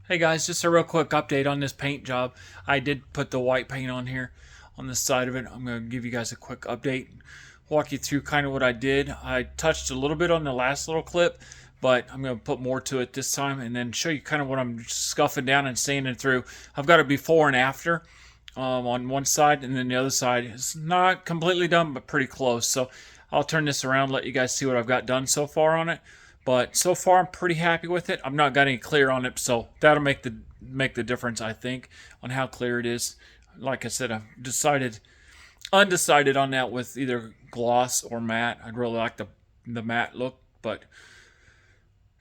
Hey guys, just a real quick update on this paint job. I did put the white paint on here on the side of it. I'm going to give you guys a quick update, walk you through kind of what I did. I touched a little bit on the last little clip, but I'm going to put more to it this time and then show you kind of what I'm scuffing down and sanding through. I've got a before and after on one side, and then the other side is not completely done, but pretty close. So I'll turn this around, let you guys see what I've got done so far on it. But so far, I'm pretty happy with it. I've not got any clear on it, so that'll make the difference, I think, on how clear it is. Like I said, I've undecided on that with either gloss or matte. I'd really like the matte look, but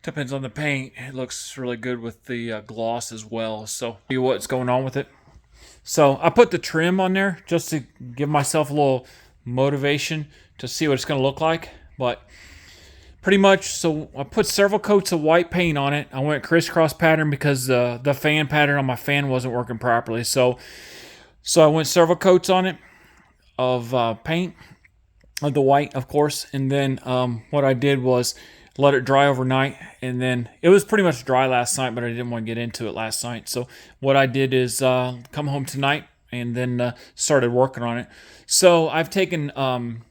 depends on the paint. It looks really good with the gloss as well. So, see what's going on with it. So I put the trim on there just to give myself a little motivation to see what it's going to look like, but pretty much, so I put several coats of white paint on it. I went crisscross pattern because the fan pattern on my fan wasn't working properly. So I went several coats on it of paint, of the white, of course. And then what I did was let it dry overnight. And then it was pretty much dry last night, but I didn't want to get into it last night. So what I did is come home tonight and then started working on it. So I've taken, I'm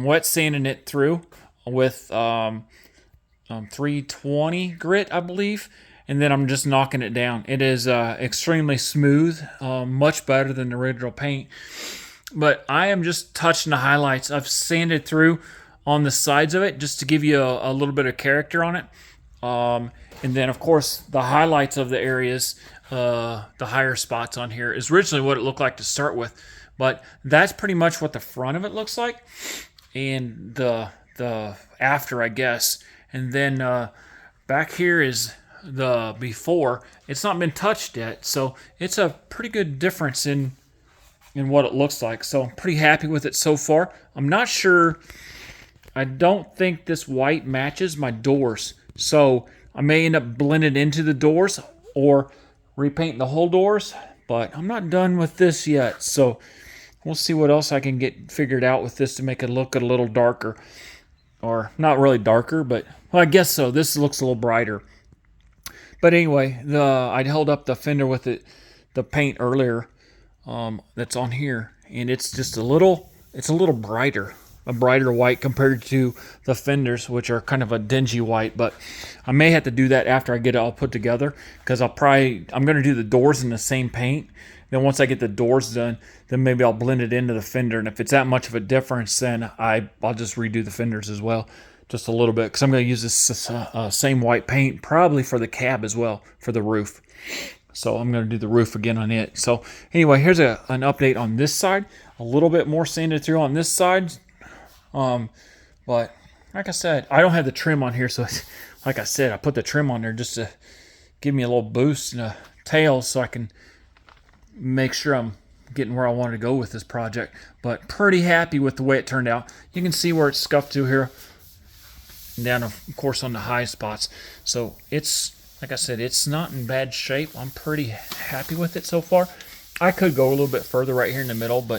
wet sanding it through with 320 grit, I believe, and then I'm just knocking it down. It is extremely smooth, much better than the original paint. But I am just touching the highlights. I've sanded through on the sides of it just to give you a little bit of character on it. And then, of course, the highlights of the areas, the higher spots on here, is originally what it looked like to start with. But that's pretty much what the front of it looks like. And the after, I guess. And then back here is the before. It's not been touched yet, so it's a pretty good difference in what it looks like. So I'm pretty happy with it so far. I'm not sure. I don't think this white matches my doors, so I may end up blending into the doors or repainting the whole doors, but I'm not done with this yet. So we'll see what else I can get figured out with this to make it look a little darker. Or not really darker, but well, I guess so. This looks a little brighter. But anyway, I held up the fender with the paint earlier that's on here, and it's just a little brighter, a brighter white compared to the fenders, which are kind of a dingy white. But I may have to do that after I get it all put together, because I'm going to do the doors in the same paint. Then once I get the doors done, then maybe I'll blend it into the fender. And if it's that much of a difference, then I'll just redo the fenders as well, just a little bit, because I'm going to use this same white paint probably for the cab as well, for the roof. So I'm going to do the roof again on it. So anyway, here's an update on this side. A little bit more sanded through on this side. But like I said, I don't have the trim on here. So like I said, I put the trim on there just to give me a little boost and a tail so I can make sure I'm getting where I wanted to go with this project. But pretty happy with the way it turned out. You can see where it's scuffed to here, and down of course on the high spots. So it's, like I said, it's not in bad shape. I'm pretty happy with it so far. I could go a little bit further right here in the middle, but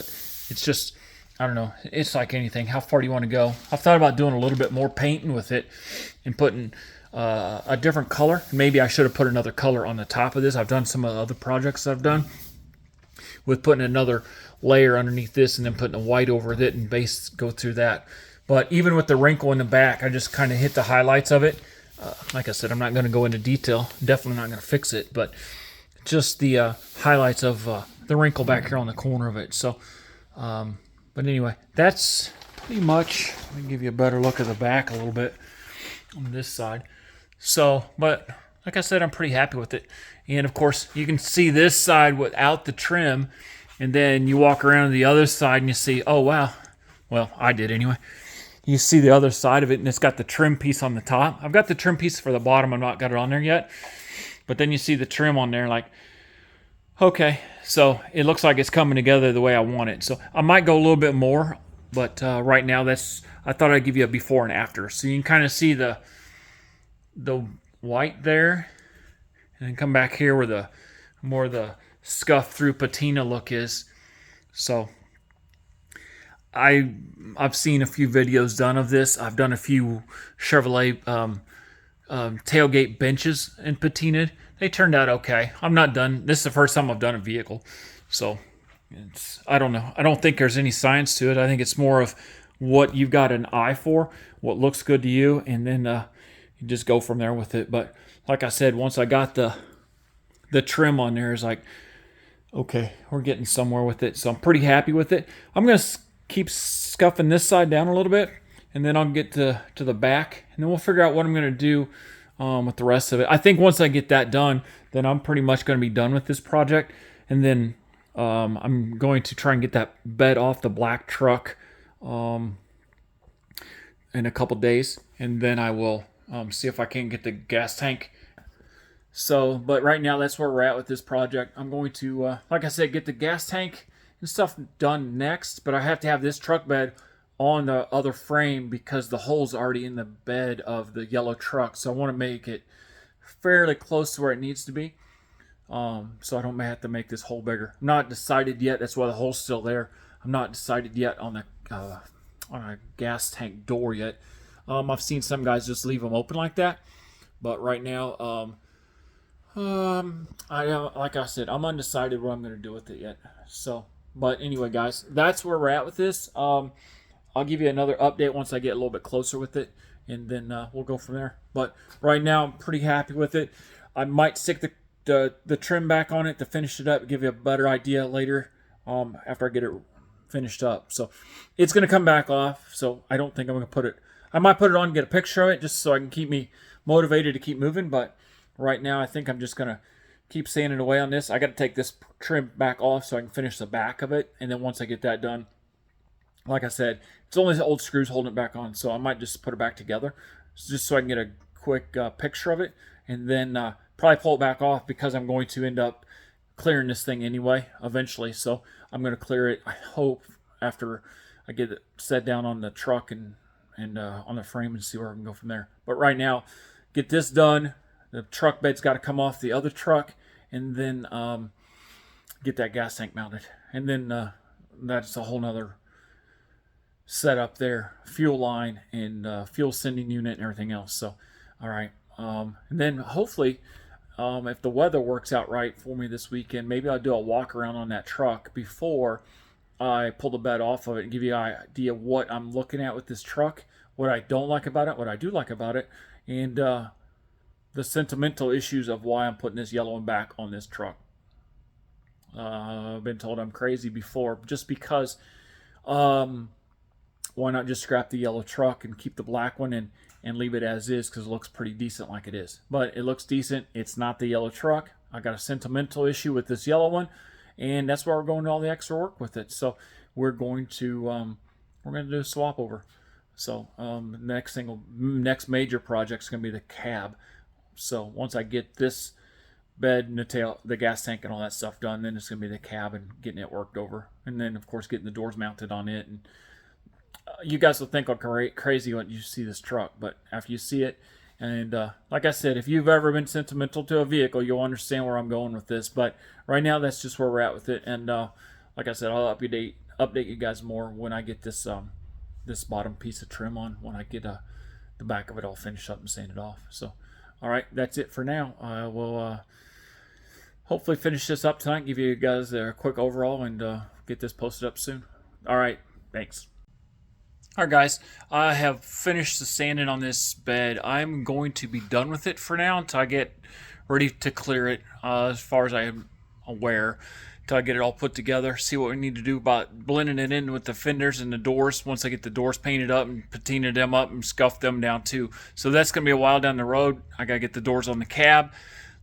it's just, I don't know. It's like anything. How far do you want to go? I've thought about doing a little bit more painting with it and putting a different color. Maybe I should have put another color on the top of this. I've done some of the other projects I've done with putting another layer underneath this and then putting a white over it and base go through that. But even with the wrinkle in the back, I just kind of hit the highlights of it. Like I said, I'm not going to go into detail. Definitely not going to fix it, but just the highlights of the wrinkle back here on the corner of it. So, but anyway, that's pretty much. Let me give you a better look at the back a little bit on this side. So, but like I said, I'm pretty happy with it. And of course, you can see this side without the trim, and then you walk around to the other side and you see, oh wow, well, I did anyway. You see the other side of it, and it's got the trim piece on the top. I've got the trim piece for the bottom. I've not got it on there yet. But then you see the trim on there, like, okay, so it looks like it's coming together the way I want it. So I might go a little bit more, but right now I thought I'd give you a before and after. So you can kind of see the white there, and then come back here where the scuff through patina look is. So I've seen a few videos done of this. I've done a few Chevrolet tailgate benches and patinaed. They turned out okay. I'm not done. This is the first time I've done a vehicle, so I don't know. I don't think there's any science to it. I think it's more of what you've got an eye for, what looks good to you, and then you just go from there with it. But like I said, once I got the trim on there, it's like, okay, we're getting somewhere with it. So I'm pretty happy with it. I'm gonna keep scuffing this side down a little bit, and then I'll get to the back, and then we'll figure out what I'm gonna do with the rest of it. I think once I get that done, then I'm pretty much gonna be done with this project, and then I'm going to try and get that bed off the black truck in a couple days, and then I will see if I can get the gas tank. So, but right now that's where we're at with this project. I'm going to, like I said, get the gas tank and stuff done next, but I have to have this truck bed on the other frame because the hole's already in the bed of the yellow truck. So I want to make it fairly close to where it needs to be. So I don't have to make this hole bigger. I'm not decided yet. That's why the hole's still there. I'm not decided yet on a gas tank door yet. I've seen some guys just leave them open like that, but right now, like I said, I'm undecided what I'm going to do with it yet. So, but anyway, guys, that's where we're at with this. I'll give you another update once I get a little bit closer with it, and then we'll go from there. But right now, I'm pretty happy with it. I might stick the trim back on it to finish it up, give you a better idea later after I get it finished up. So it's going to come back off, so I don't think I'm going to put it. I might put it on and get a picture of it just so I can keep me motivated to keep moving, but right now I think I'm just going to keep sanding away on this. I got to take this trim back off so I can finish the back of it, and then once I get that done, like I said, it's only the old screws holding it back on, so I might just put it back together just so I can get a quick picture of it, and then probably pull it back off because I'm going to end up clearing this thing anyway eventually. So I'm going to clear it, I hope, after I get it set down on the truck and on the frame, and see where I can go from there. But right now, get this done. The truck bed's got to come off the other truck, and then get that gas tank mounted, and then that's a whole nother setup there, fuel line and fuel sending unit and everything else. So all right, and then hopefully if the weather works out right for me this weekend, maybe I'll do a walk around on that truck before I pull the bed off of it and give you an idea of what I'm looking at with this truck, what I don't like about it, what I do like about it, and the sentimental issues of why I'm putting this yellow one back on this truck. I've been told I'm crazy before, just because why not just scrap the yellow truck and keep the black one and leave it as is, because it looks pretty decent like it is. But it looks decent. It's not the yellow truck. I got a sentimental issue with this yellow one, and that's why we're going to all the extra work with it. So we're going to do a swap over. So next major project is going to be the cab. So once I get this bed and the gas tank and all that stuff done, then it's going to be the cab and getting it worked over, and then of course getting the doors mounted on it. And you guys will think I'm crazy when you see this truck, but after you see it, and like I said, if you've ever been sentimental to a vehicle, you'll understand where I'm going with this. But right now, that's just where we're at with it. And like I said, I'll update you guys more when I get this this bottom piece of trim on, when I get the back of it all finished up and sanded off. So all right, that's it for now. I will hopefully finish this up tonight, give you guys a quick overall, and get this posted up soon. All right, thanks. All right, guys, I have finished the sanding on this bed. I'm going to be done with it for now until I get ready to clear it, as far as I am aware, until I get it all put together, see what we need to do about blending it in with the fenders and the doors once I get the doors painted up and patinaed them up and scuffed them down too. So that's going to be a while down the road. I got to get the doors on the cab.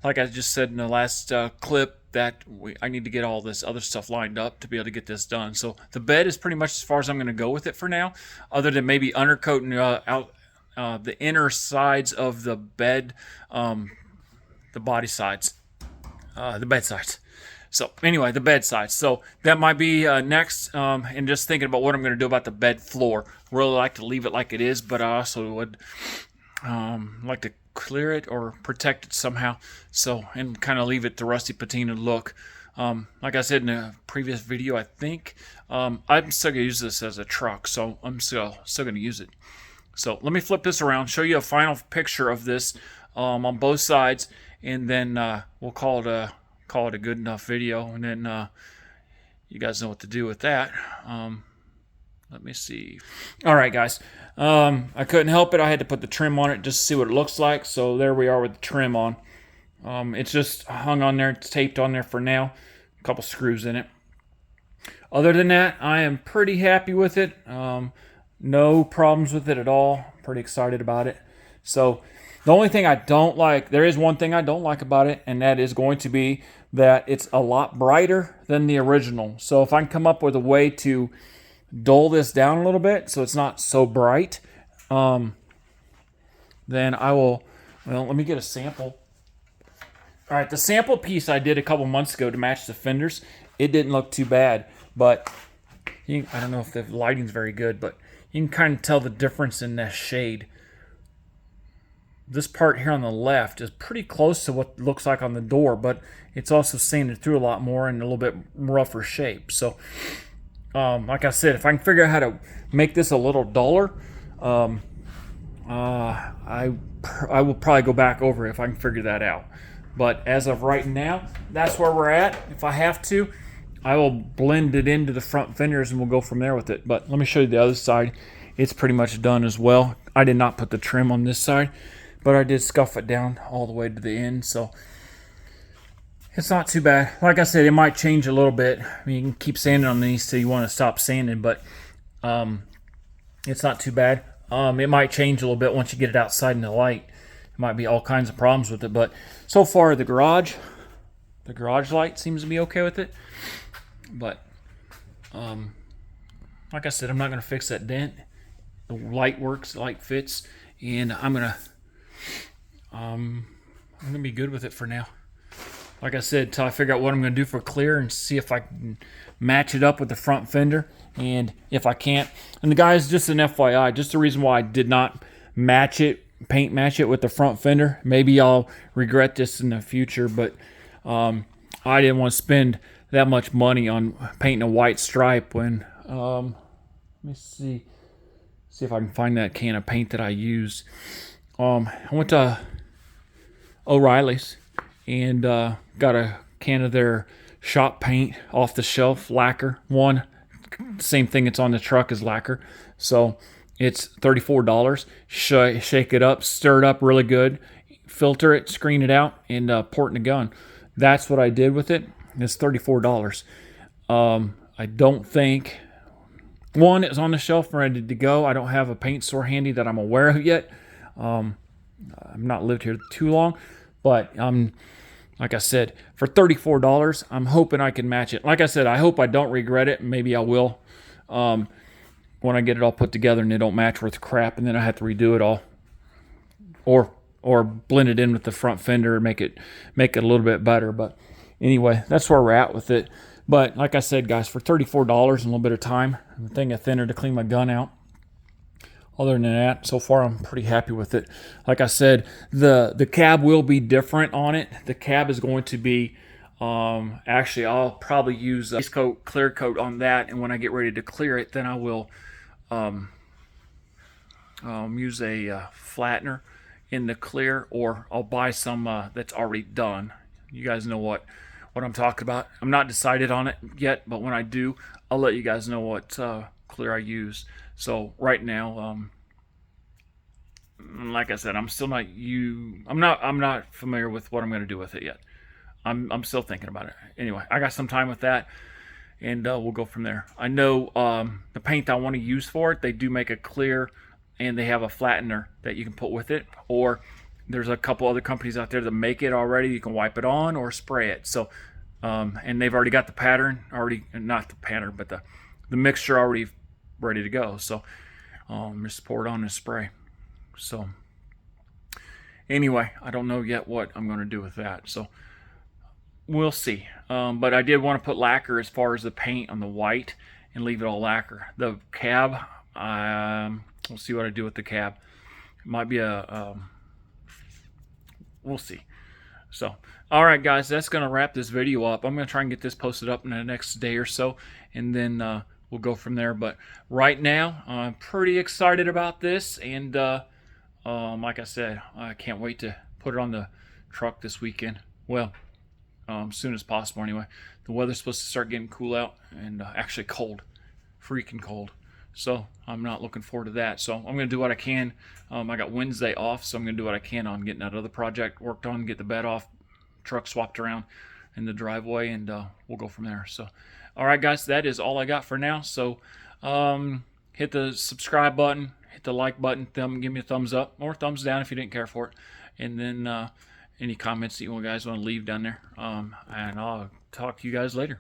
Like I just said in the last clip, that I need to get all this other stuff lined up to be able to get this done. So the bed is pretty much as far as I'm going to go with it for now, other than maybe undercoating out the inner sides of the bed, the body sides, the bed sides. So anyway, the bed sides. So that might be next, and just thinking about what I'm going to do about the bed floor. Really like to leave it like it is, but I also would like to clear it or protect it somehow, so, and kind of leave it the rusty patina look. Like I said in a previous video, I think I'm still gonna use this as a truck, so I'm still gonna use it. So let me flip this around, show you a final picture of this on both sides, and then we'll call it a good enough video, and then you guys know what to do with that. Let me see. All right, guys. I couldn't help it. I had to put the trim on it just to see what it looks like. So there we are with the trim on. It's just hung on there. It's taped on there for now. A couple screws in it. Other than that, I am pretty happy with it. No problems with it at all. Pretty excited about it. So the only thing I don't like, there is one thing I don't like about it, and that is going to be that it's a lot brighter than the original. So if I can come up with a way to dull this down a little bit so it's not so bright, then I will, well, let me get a sample. All right, the sample piece I did a couple months ago to match the fenders, it didn't look too bad, but I don't know if the lighting's very good, but you can kind of tell the difference in that shade. This part here on the left is pretty close to what it looks like on the door, but it's also sanded through a lot more and a little bit rougher shape. So, like I said, if I can figure out how to make this a little duller, I will probably go back over it if I can figure that out. But as of right now, that's where we're at. If I have to, I will blend it into the front fenders and we'll go from there with it. But let me show you the other side. It's pretty much done as well. I did not put the trim on this side, but I did scuff it down all the way to the end, so it's not too bad. Like I said, it might change a little bit. I mean, you can keep sanding on these till you want to stop sanding, but it's not too bad. It might change a little bit once you get it outside in the light. There might be all kinds of problems with it, but so far the garage light seems to be okay with it. But like I said, I'm not going to fix that dent. The light works, the light fits, and I'm gonna be good with it for now. Like I said, until I figure out what I'm going to do for clear and see if I can match it up with the front fender. And if I can't, and the guys, just an FYI, just the reason why I did not paint match it with the front fender. Maybe I'll regret this in the future, but I didn't want to spend that much money on painting a white stripe when, let me see if I can find that can of paint that I used. I went to O'Reilly's and got a can of their shop paint off the shelf, lacquer. Same thing that's on the truck as lacquer. So it's $34. Shake it up, stir it up really good, filter it, screen it out, and pour it in the gun. That's what I did with it. It's $34. I don't think, one, it's on the shelf ready to go. I don't have a paint store handy that I'm aware of yet. I've not lived here too long, but like I said, for $34, I'm hoping I can match it. Like I said, I hope I don't regret it. Maybe I will when I get it all put together and they don't match with crap, and then I have to redo it all, or blend it in with the front fender and make it a little bit better. But anyway, that's where we're at with it. But like I said, guys, for $34 and a little bit of time, and a thing of thinner to clean my gun out. Other than that, so far I'm pretty happy with it. Like I said, the cab will be different on it. The cab is going to be, actually I'll probably use a base coat, clear coat on that, and when I get ready to clear it, then I will use a flattener in the clear, or I'll buy some that's already done. You guys know what I'm talking about. I'm not decided on it yet, but when I do, I'll let you guys know what clear I use. So right now, like I said, I'm not familiar with what I'm going to do with it yet. I'm still thinking about it. Anyway, I got some time with that, and we'll go from there. I know the paint I want to use for it, they do make a clear, and they have a flattener that you can put with it, or there's a couple other companies out there that make it already. You can wipe it on or spray it. So, and they've already got the pattern not the pattern, but the mixture already ready to go. So, just pour it on and spray. So, anyway, I don't know yet what I'm going to do with that. So, we'll see. But I did want to put lacquer as far as the paint on the white and leave it all lacquer. The cab, we'll see what I do with the cab. It might be we'll see. So, all right, guys, that's going to wrap this video up. I'm going to try and get this posted up in the next day or so, and then we'll go from there. But right now, I'm pretty excited about this, and like I said, I can't wait to put it on the truck this weekend. Well, as soon as possible anyway. The weather's supposed to start getting cool out, and actually cold, freaking cold. So I'm not looking forward to that. So I'm going to do what I can. I got Wednesday off, so I'm going to do what I can on getting that other project worked on, get the bed off, truck swapped around in the driveway, and we'll go from there. So, all right, guys, that is all I got for now. So hit the subscribe button, hit the like button, give me a thumbs up or thumbs down if you didn't care for it, and then any comments that you guys want to leave down there. And I'll talk to you guys later.